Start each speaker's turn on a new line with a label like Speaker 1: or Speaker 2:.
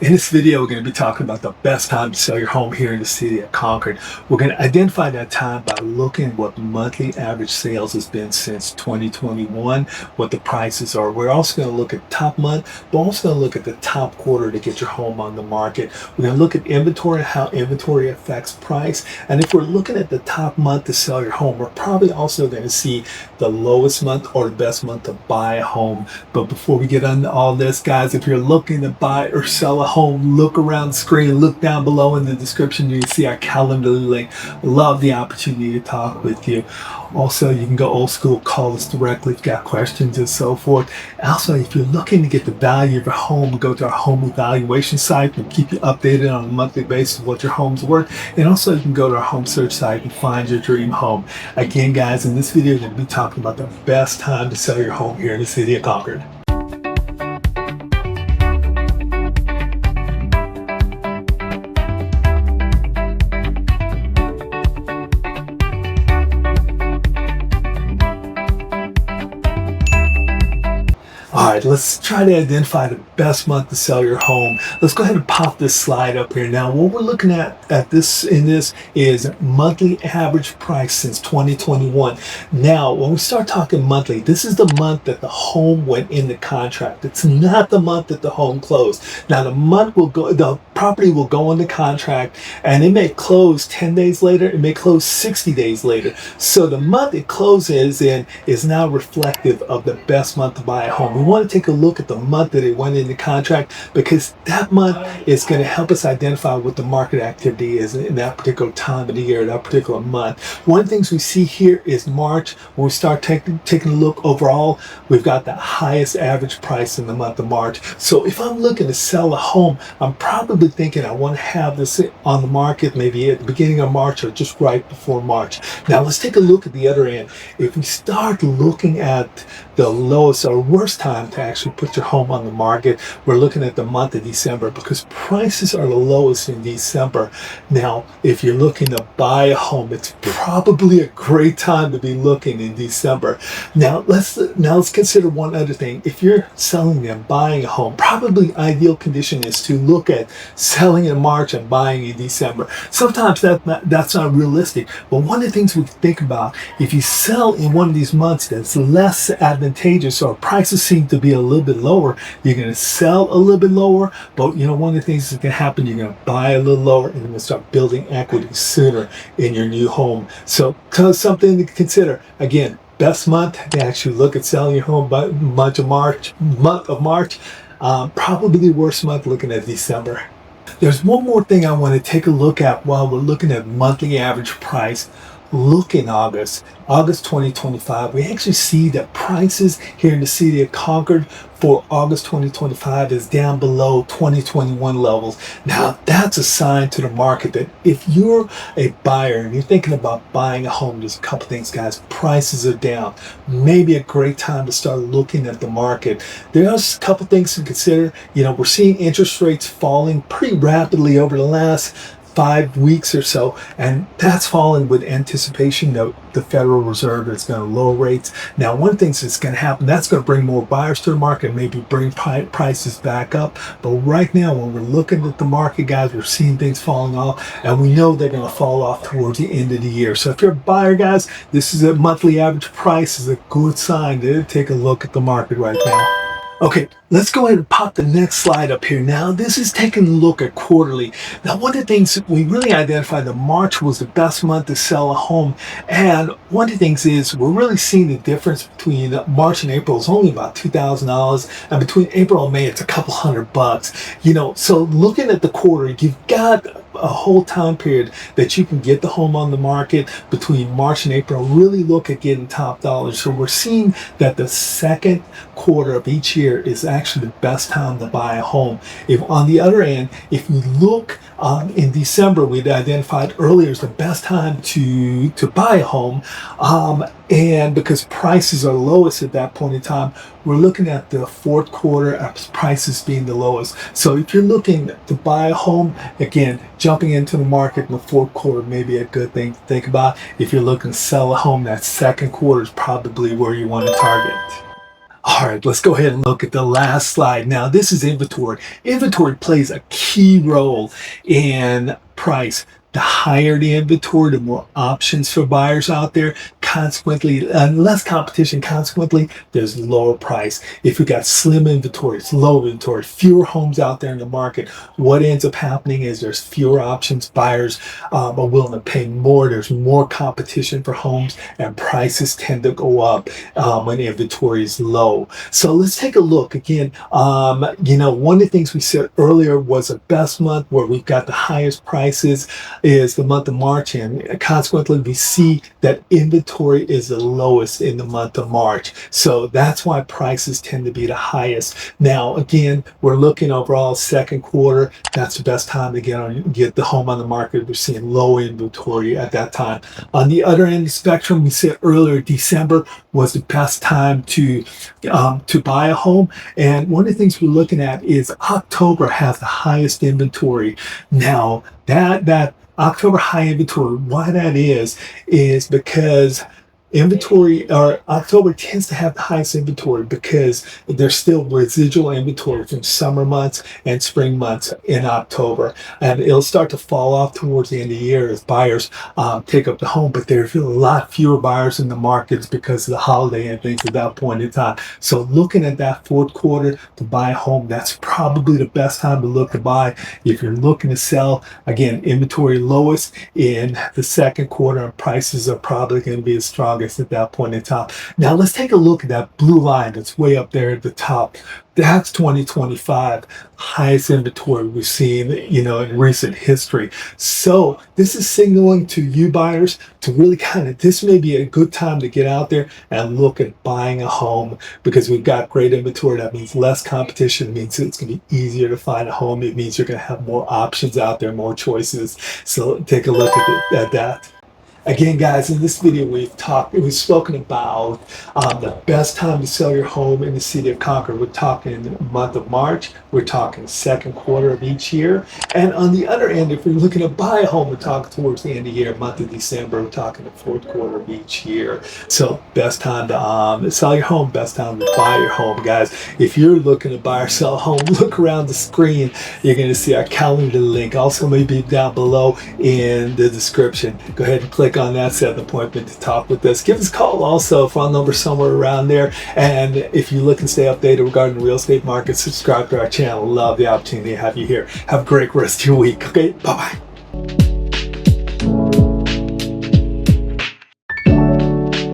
Speaker 1: In this video, we're going to be talking about the best time to sell your home here in the city of Concord. We're going to identify that time by looking what monthly average sales has been since 2021, what the prices are. We're also going to look at top month, but also going to look at the top quarter to get your home on the market. We're going to look at inventory, how inventory affects price. And if we're looking at the top month to sell your home, we're probably also going to see the lowest month or the best month to buy a home. But before we get into all this, guys, if you're looking to buy or sell a home, look around the screen, look down below in the description. You can see our calendar link. Love the opportunity to talk with you. Also, you can go old school, call us directly if you've got questions and so forth. Also, if you're looking to get the value of your home, go to our home evaluation site. We'll keep you updated on a monthly basis what your home's worth. And also, you can go to our home search site and find your dream home. Again, guys, in this video, we're going to be talking about the best time to sell your home here in the city of Concord. All right, let's try to identify the best month to sell your home. Let's go ahead and pop this slide up here. Now, what we're looking at this is monthly average price since 2021. Now, when we start talking monthly, this is the month that the home went into contract. It's not the month that the home closed. Now, the property will go into contract, and it may close 10 days later. It may close 60 days later. So the month it closes in is now reflective of the best month to buy a home. We want to take a look at the month that it went into contract, because that month is going to help us identify what the market activity is in that particular time of the year, that particular month. One of the things we see here is March. When we start taking a look overall, we've got the highest average price in the month of March. So if I'm looking to sell a home, I'm probably thinking I want to have this on the market maybe at the beginning of March or just right before March. Now let's take a look at the other end. If we start looking at the lowest or worst time to actually put your home on the market, we're looking at the month of December, because prices are the lowest in December. Now, if you're looking to buy a home, it's probably a great time to be looking in December. Now let's consider one other thing. If you're selling and buying a home, probably ideal condition is to look at selling in March and buying in December. Sometimes that's not realistic, but one of the things we think about, if you sell in one of these months that's less advantageous or prices seem to be a little bit lower, you're going to sell a little bit lower, but one of the things that can happen, you're going to buy a little lower and you're going to start building equity sooner in your new home. So something to consider. Again, best month to actually look at selling your home by month of March. Probably the worst month looking at December. There's one more thing I want to take a look at while we're looking at monthly average price. Look in August 2025, we actually see that prices here in the city of Concord for August 2025 is down below 2021 levels. Now, that's a sign to the market that if you're a buyer and you're thinking about buying a home, there's a couple things, guys. Prices are down. Maybe a great time to start looking at the market. There's a couple things to consider. We're seeing interest rates falling pretty rapidly over the last 5 weeks or so, and that's fallen with anticipation that the Federal Reserve is going to lower rates. Now, one thing that's going to happen, that's going to bring more buyers to the market, maybe bring prices back up. But right now, when we're looking at the market, guys, we're seeing things falling off, and we know they're going to fall off towards the end of the year. So if you're a buyer, guys, this is a monthly average price is a good sign to take a look at the market right now. Okay, let's go ahead and pop the next slide up here. Now, this is taking a look at quarterly. Now, one of the things we really identified that March was the best month to sell a home. And one of the things is we're really seeing the difference between March and April is only about $2,000. And between April and May, it's a couple $100. So looking at the quarter, you've got a whole time period that you can get the home on the market between March and April. Really look at getting top dollars. So we're seeing that the second quarter of each year is actually the best time to buy a home. If on the other end, if you look in December, we'd identified earlier as the best time to buy a home, and because prices are lowest at that point in time, we're looking at the fourth quarter as prices being the lowest. So if you're looking to buy a home, again, jumping into the market in the fourth quarter may be a good thing to think about. If you're looking to sell a home, that second quarter is probably where you want to target. All right, let's go ahead and look at the last slide. Now, this is inventory. Inventory plays a key role in price. The higher the inventory, the more options for buyers out there. Consequently, less competition. Consequently, there's lower price. If you've got slim inventory, it's low inventory, fewer homes out there in the market, what ends up happening is there's fewer options. Buyers are willing to pay more. There's more competition for homes, and prices tend to go up when inventory is low. So let's take a look again. One of the things we said earlier was the best month where we've got the highest prices is the month of March, and consequently we see that inventory is the lowest in the month of March. So that's why prices tend to be the highest. Now again, we're looking overall second quarter. That's the best time to get the home on the market. We're seeing low inventory at that time. On the other end of the spectrum, we said earlier December was the best time to buy a home. And one of the things we're looking at is October has the highest inventory. Now that October high inventory, why that is because inventory, or October tends to have the highest inventory because there's still residual inventory from summer months and spring months in October, and it'll start to fall off towards the end of the year as buyers take up the home. But there's a lot fewer buyers in the markets because of the holiday and things at that point in time. So looking at that fourth quarter to buy a home, that's probably the best time to look to buy. If you're looking to sell, again, inventory lowest in the second quarter, and prices are probably going to be as strong at that point in time. Now let's take a look at that blue line that's way up there at the top. That's 2025 highest inventory we've seen, in recent history. So this is signaling to you buyers to really this may be a good time to get out there and look at buying a home, because we've got great inventory. That means less competition. It means it's going to be easier to find a home. It means you're going to have more options out there, more choices. So take a look at that. Again, guys, in this video we've spoken about the best time to sell your home in the city of Concord. We're talking the month of March. We're talking second quarter of each year. And on the other end, if we're looking to buy a home, we're talking towards the end of the year, month of December. We're talking the fourth quarter of each year. So best time to sell your home, best time to buy your home. Guys, if you're looking to buy or sell a home, look around the screen. You're going to see our calendar link. Also maybe down below in the description. Go ahead and click on that, set an appointment to talk with us. Give us a call also, phone number somewhere around there. And if you look and stay updated regarding the real estate market, subscribe to our channel. Love the opportunity to have you here. Have a great rest of your week. Okay, bye-bye.